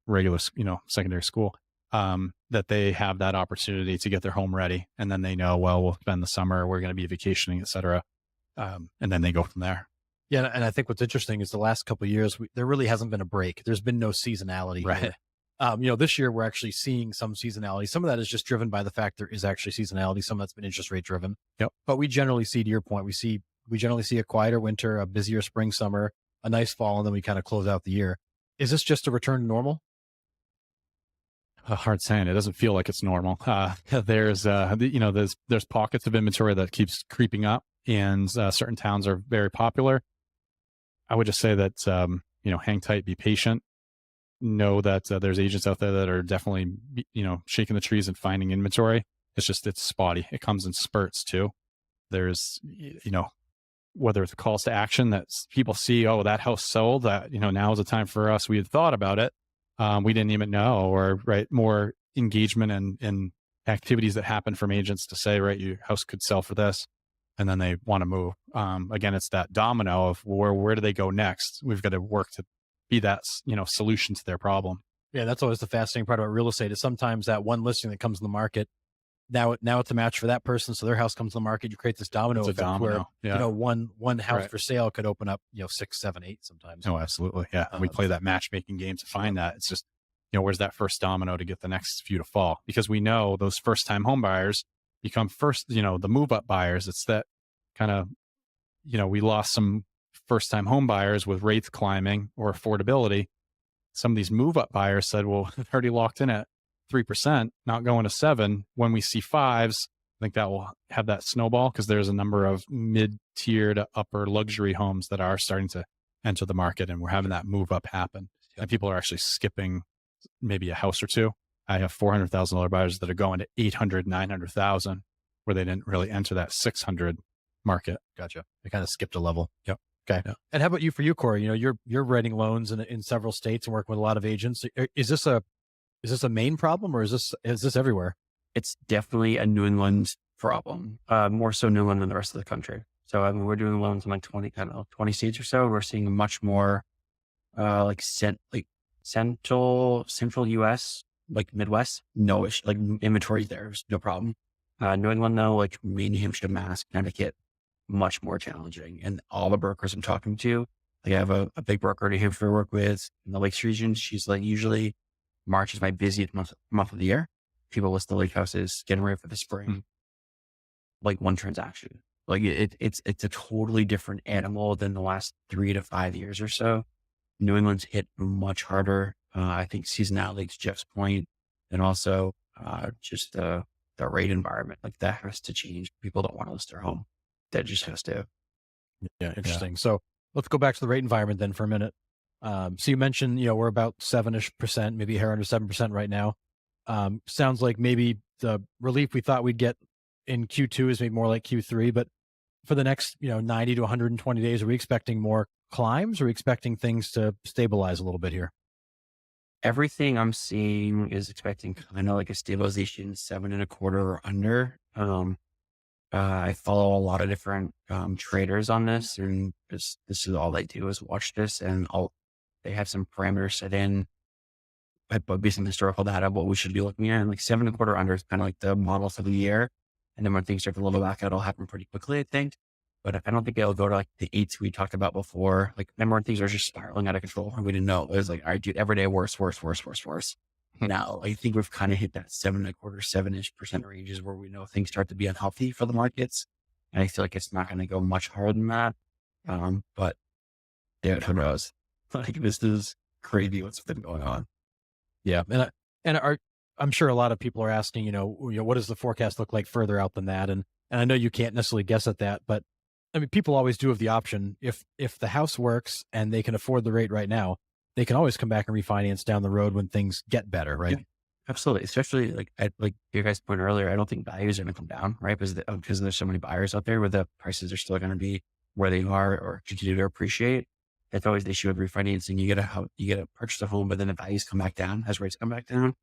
regular, secondary school, that they have that opportunity to get their home ready. And then they know, well, we'll spend the summer, we're going to be vacationing, et cetera. And then they go from there. Yeah. And I think what's interesting is the last couple of years, there really hasn't been a break. There's been no seasonality. Right. This year we're actually seeing some seasonality. Some of that is just driven by the fact there is actually seasonality. Some of that's been interest rate driven. Yep. But we generally see, to your point, we generally see a quieter winter, a busier spring, summer, a nice fall, and then we kind of close out the year. Is this just a return to normal? Hard saying. It doesn't feel like it's normal. There's pockets of inventory that keeps creeping up, and certain towns are very popular. I would just say that, hang tight, be patient. know that there's agents out there that are definitely, shaking the trees and finding inventory. It's spotty. It comes in spurts too. There's, whether it's calls to action that people see, oh, that house sold, that, now is the time for us. We had thought about it. We didn't even know, or more engagement and activities that happen from agents to say, right, your house could sell for this. And then they want to move. Again, it's that domino of where do they go next? We've got to work to be that, solution to their problem. Yeah, that's always the fascinating part about real estate is sometimes that one listing that comes in the market, now it's a match for that person. So their house comes to the market. You create this domino effect where, one house for sale could open up, 6, 7, 8 sometimes. Oh, absolutely. Yeah. We play that matchmaking game to find that. It's just, where's that first domino to get the next few to fall? Because we know those first time home buyers become first, the move up buyers. It's that kind of, we lost some first time home buyers with rates climbing or affordability. Some of these move up buyers said, well, they're already locked in at 3%, not going to 7. When we see 5s, I think that will have that snowball because there's a number of mid-tier to upper luxury homes that are starting to enter the market, and we're having that move up happen. And people are actually skipping maybe a house or two. I have $400,000 buyers that are going to 800, 900,000 where they didn't really enter that 600 market. Gotcha. They kind of skipped a level. Yep. Okay. Yep. And how about you, for you, Corey? You're writing loans in several states and working with a lot of agents. Is this a Maine problem, or is this everywhere? It's definitely a New England problem, more so New England than the rest of the country. So I mean, we're doing loans in like 20 states or so. We're seeing much more central US, like Midwest, no issue, like inventory there's no problem. New England though, like Maine, New Hampshire, Mass, Connecticut, much more challenging. And all the brokers I'm talking to, like I have a big broker in New Hampshire I work with in the Lakes region. She's like, usually March is my busiest month of the year. People list the lake houses, getting ready for the spring. Like one transaction. Like it's a totally different animal than the last 3 to 5 years or so. New England's hit much harder. I think seasonality, to Jeff's point, and also just the rate environment. Like that has to change. People don't want to list their home. That just has to. Yeah, interesting. Yeah. So let's go back to the rate environment then for a minute. So you mentioned, we're about 7-ish%, maybe hair under 7% right now. Sounds like maybe the relief we thought we'd get in Q2 is maybe more like Q3, but for the next, 90 to 120 days, are we expecting more climbs, or are we expecting things to stabilize a little bit here? Everything I'm seeing is expecting kind of like a stabilization, 7.25 or under. I follow a lot of different traders on this, and this is all they do is watch this, and they have some parameters set in, but based on historical data, what we should be looking at. And like 7.25 under is kind of like the model for the year. And then when things start to level back, it'll happen pretty quickly, I think. But I don't think it'll go to like the 8s we talked about before. Like, remember when things are just spiraling out of control and we didn't know? It was like, all right, dude, every day worse. Now, I think we've kind of hit that 7.25, 7-ish% ranges where we know things start to be unhealthy for the markets. And I feel like it's not going to go much harder than that. But dude, who knows? Like, this is crazy what's been going on. Yeah. I'm sure a lot of people are asking, what does the forecast look like further out than that? And I know you can't necessarily guess at that, but I mean, people always do have the option. If the house works and they can afford the rate right now, they can always come back and refinance down the road when things get better, right? Yeah, absolutely. Especially like your guys' point earlier, I don't think values are going to come down, right? Because there's so many buyers out there where the prices are still going to be where they are or continue to appreciate. That's always the issue with refinancing. You get to purchase a home, but then the values come back down as rates come back down.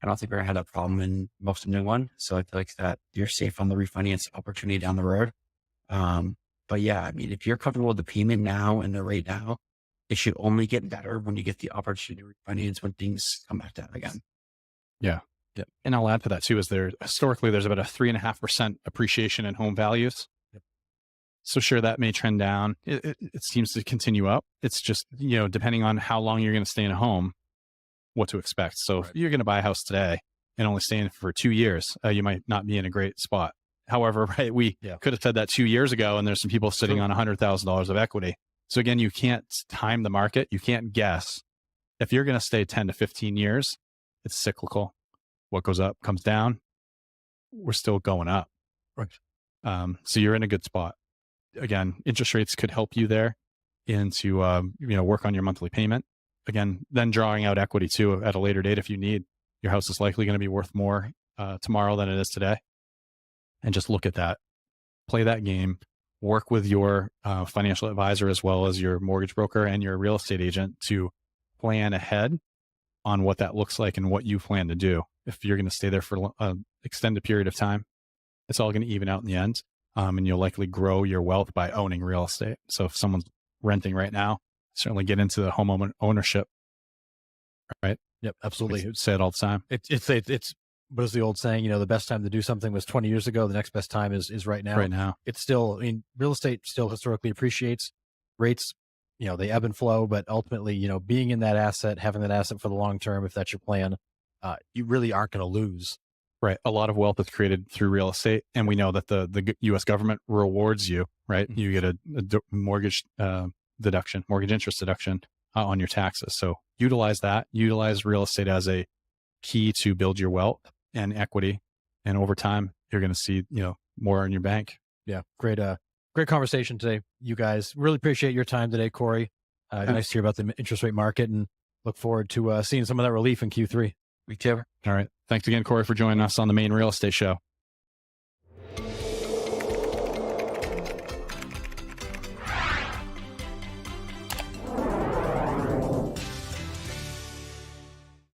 I don't think we're going to have that problem in most of New England. So I feel like that you're safe on the refinance opportunity down the road. But yeah, I mean, if you're comfortable with the payment now and the rate now, it should only get better when you get the opportunity to refinance when things come back down again. Yeah. Yeah. And I'll add to that too, is historically there's about a 3.5% appreciation in home values. Yep. So sure, that may trend down. It seems to continue up. It's just, depending on how long you're going to stay in a home, what to expect. So if you're going to buy a house today and only stay in for 2 years, you might not be in a great spot. However, right, we could have said that 2 years ago, and there's some people sitting on $100,000 of equity. So again, you can't time the market. You can't guess. If you're going to stay 10 to 15 years, it's cyclical. What goes up comes down. We're still going up. Right. So you're in a good spot. Again, interest rates could help you there and to, work on your monthly payment. again, then drawing out equity too at a later date if you need. Your house is likely going to be worth more tomorrow than it is today. And just look at that. Play that game. Work with your financial advisor as well as your mortgage broker and your real estate agent to plan ahead on what that looks like and what you plan to do. If you're going to stay there for an extended period of time, it's all going to even out in the end. And you'll likely grow your wealth by owning real estate. So if someone's renting right now, certainly get into the home ownership. Right? Yep, absolutely. We say it all the time. It's what is the old saying? You know, the best time to do something was 20 years ago. The next best time is right now. Right now. It's still, I mean, real estate still historically appreciates. Rates, you know, they ebb and flow, but ultimately, you know, being in that asset, having that asset for the long term, if that's your plan, you really aren't going to lose. Right. A lot of wealth is created through real estate. And we know that the U.S. government rewards you, right? You get a mortgage deduction, mortgage interest deduction on your taxes. So utilize that. Utilize real estate as a key to build your wealth and equity. And over time, you're going to see, you know, more in your bank. Yeah. Great conversation today, you guys. Really appreciate your time today, Corey. Nice to hear about the interest rate market and look forward to seeing some of that relief in Q3. Whichever. All right. Thanks again, Corey, for joining us on the Maine Real Estate Show.